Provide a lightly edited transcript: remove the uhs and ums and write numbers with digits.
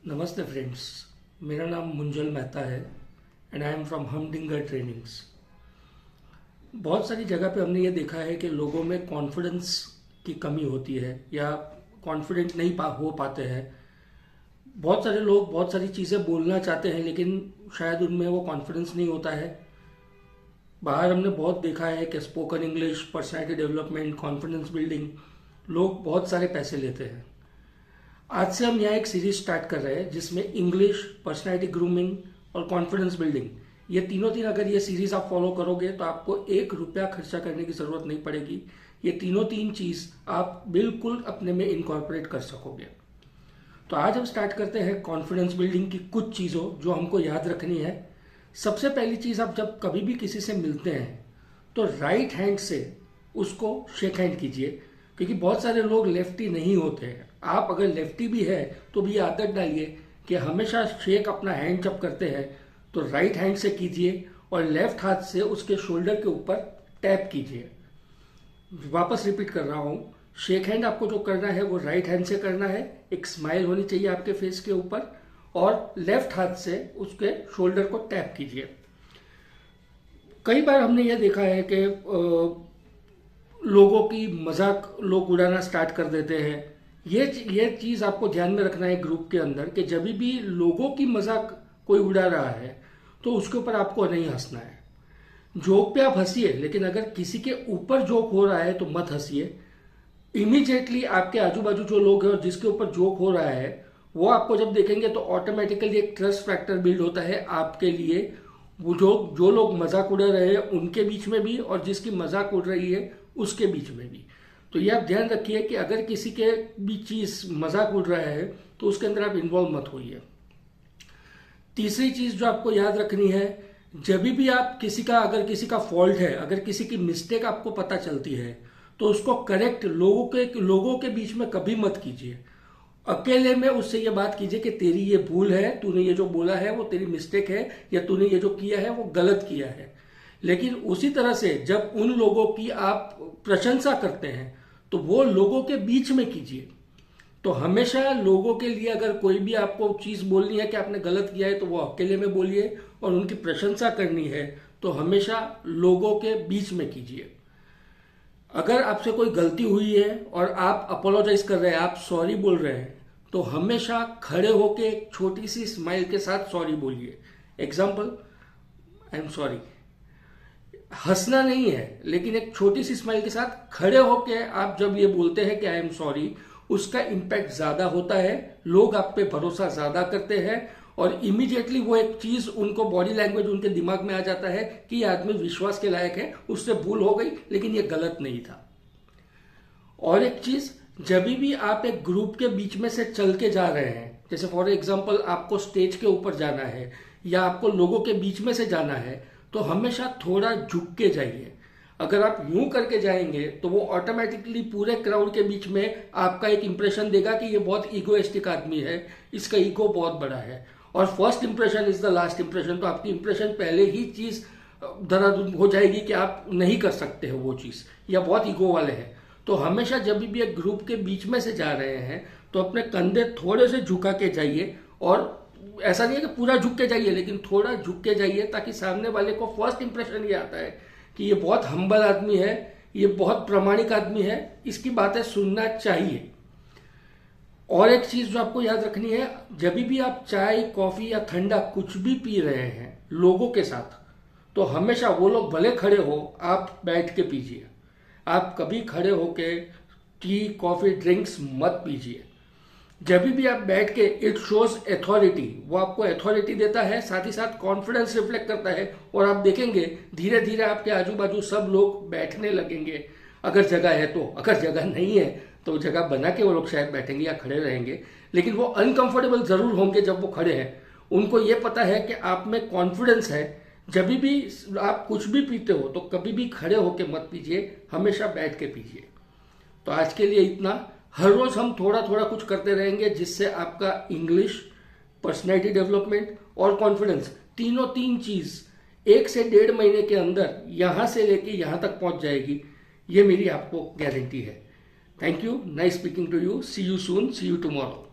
नमस्ते फ्रेंड्स, मेरा नाम मुंजल मेहता है and I am from Humdinger Trainings. बहुत सारी जगह पे हमने ये देखा है कि लोगों में कॉन्फिडेंस की कमी होती है या कॉन्फिडेंट नहीं हो पाते हैं। बहुत सारे लोग बहुत सारी चीज़ें बोलना चाहते हैं लेकिन शायद उनमें वो कॉन्फिडेंस नहीं होता है। बाहर हमने बहुत देखा है कि spoken English, personality development, confidence building, लोग बहुत सारे पैसे लेते हैं। आज से हम यहाँ एक सीरीज स्टार्ट कर रहे हैं जिसमें इंग्लिश, पर्सनैलिटी ग्रूमिंग और कॉन्फिडेंस बिल्डिंग, ये तीनों अगर ये सीरीज आप फॉलो करोगे तो आपको 1 रुपया खर्चा करने की जरूरत नहीं पड़ेगी। ये तीनों चीज आप बिल्कुल अपने में इनकॉर्पोरेट कर सकोगे। तो आज हम स्टार्ट करते हैं कॉन्फिडेंस बिल्डिंग की कुछ चीजों जो हमको याद रखनी है। सबसे पहली चीज, आप जब कभी भी किसी से मिलते हैं तो राइट हैंड से उसको शेक हैंड कीजिए, क्योंकि बहुत सारे लोग लेफ्टी नहीं होते हैं। आप अगर लेफ्टी भी है तो भी आदत डालिए कि हमेशा शेक अपना हैंड जब करते हैं तो राइट हैंड से कीजिए और लेफ्ट हाथ से उसके शोल्डर के ऊपर टैप कीजिए। वापस रिपीट कर रहा हूं, शेक हैंड आपको जो करना है वो राइट हैंड से करना है। एक स्माइल होनी चाहिए आपके फेस के ऊपर और लेफ्ट हाथ से उसके शोल्डर को टैप कीजिए। कई बार हमने यह देखा है कि लोगों की मजाक लोग उड़ाना स्टार्ट कर देते हैं। ये चीज आपको ध्यान में रखना है ग्रुप के अंदर कि जब भी लोगों की मजाक कोई उड़ा रहा है तो उसके ऊपर आपको नहीं हंसना है। जोक पे आप हंसिए, लेकिन अगर किसी के ऊपर जोक हो रहा है तो मत हंसिए। इमीडिएटली आपके आजू बाजू जो लोग हैं और जिसके ऊपर जोक हो रहा है वो आपको जब देखेंगे तो ऑटोमेटिकली एक ट्रस्ट फैक्टर बिल्ड होता है आपके लिए। वो जो लोग मजाक उड़ा रहे हैं उनके बीच में भी और जिसकी मजाक उड़ रही है उसके बीच में भी। तो ये आप ध्यान रखिए कि अगर किसी के भी चीज मजाक उड़ रहा है तो उसके अंदर आप इन्वॉल्व मत होइए। तीसरी चीज जो आपको याद रखनी है, जब भी आप अगर किसी का फॉल्ट है, अगर किसी की मिस्टेक आपको पता चलती है तो उसको करेक्ट लोगों के बीच में कभी मत कीजिए। अकेले में उससे ये बात कीजिए कि तेरी ये भूल है, तूने ये जो बोला है वो तेरी मिस्टेक है, या तूने ये जो किया है वो गलत किया है। लेकिन उसी तरह से जब उन लोगों की आप प्रशंसा करते हैं तो वो लोगों के बीच में कीजिए। तो हमेशा लोगों के लिए अगर कोई भी आपको चीज बोलनी है कि आपने गलत किया है तो वो अकेले में बोलिए, और उनकी प्रशंसा करनी है तो हमेशा लोगों के बीच में कीजिए। अगर आपसे कोई गलती हुई है और आप अपोलोजाइज कर रहे हैं, आप सॉरी बोल रहे हैं, तो हमेशा खड़े होके एक छोटी सी स्माइल के साथ सॉरी बोलिए। Example, I am sorry. हंसना नहीं है, लेकिन एक छोटी सी स्माइल के साथ खड़े होके आप जब ये बोलते हैं कि आई एम सॉरी, उसका इम्पैक्ट ज्यादा होता है, लोग आप पे भरोसा ज्यादा करते हैं और इमीडिएटली वो एक चीज उनको बॉडी लैंग्वेज उनके दिमाग में आ जाता है कि ये आदमी विश्वास के लायक है, उससे भूल हो गई लेकिन ये गलत नहीं था। और एक चीज, जब भी आप एक ग्रुप के बीच में से चल के जा रहे हैं, जैसे फॉर एग्जाम्पल आपको स्टेज के ऊपर जाना है या आपको लोगों के बीच में से जाना है, तो हमेशा थोड़ा झुक के जाइए। अगर आप यूं करके जाएंगे तो वो ऑटोमेटिकली पूरे क्राउड के बीच में आपका एक इंप्रेशन देगा कि ये बहुत ईगोइस्टिक आदमी है, इसका ईगो बहुत बड़ा है। और first impression is the last impression, तो आपकी इंप्रेशन पहले ही चीज धराधुन हो जाएगी कि आप नहीं कर सकते हो वो चीज, या बहुत ईगो वाले हैं। तो हमेशा जब भी एक ग्रुप के बीच में से जा रहे हैं तो अपने कंधे थोड़े से झुका के जाइए, और ऐसा नहीं है कि पूरा झुक के जाइए, लेकिन थोड़ा झुक के जाइए ताकि सामने वाले को फर्स्ट इंप्रेशन ये आता है कि ये बहुत हम्बल आदमी है, ये बहुत प्रामाणिक आदमी है, इसकी बातें सुनना चाहिए। और एक चीज जो आपको याद रखनी है, जब भी आप चाय, कॉफी या ठंडा कुछ भी पी रहे हैं लोगों के साथ, तो हमेशा वो लोग भले खड़े हो, आप बैठ के पीजिए। आप कभी खड़े होके टी, कॉफी, ड्रिंक्स मत पीजिए। जब भी आप बैठ के, इट शोज अथॉरिटी, वो आपको अथॉरिटी देता है, साथ ही साथ कॉन्फिडेंस रिफ्लेक्ट करता है, और आप देखेंगे धीरे धीरे आपके आजू बाजू सब लोग बैठने लगेंगे, अगर जगह है तो। अगर जगह नहीं है तो जगह बना के वो लोग शायद बैठेंगे या खड़े रहेंगे, लेकिन वो अनकंफर्टेबल जरूर होंगे जब वो खड़े हैं। उनको ये पता है कि आप में कॉन्फिडेंस है। जब भी आप कुछ भी पीते हो तो कभी भी खड़े होके मत पीजिए, हमेशा बैठ के पीजिए। तो आज के लिए इतना। हर रोज हम थोड़ा थोड़ा कुछ करते रहेंगे जिससे आपका इंग्लिश, पर्सनैलिटी डेवलपमेंट और कॉन्फिडेंस, तीन चीज 1 से 1.5 महीने के अंदर यहां से लेके यहां तक पहुंच जाएगी। ये मेरी आपको गारंटी है। Thank you, nice speaking to you, see you soon, see you tomorrow.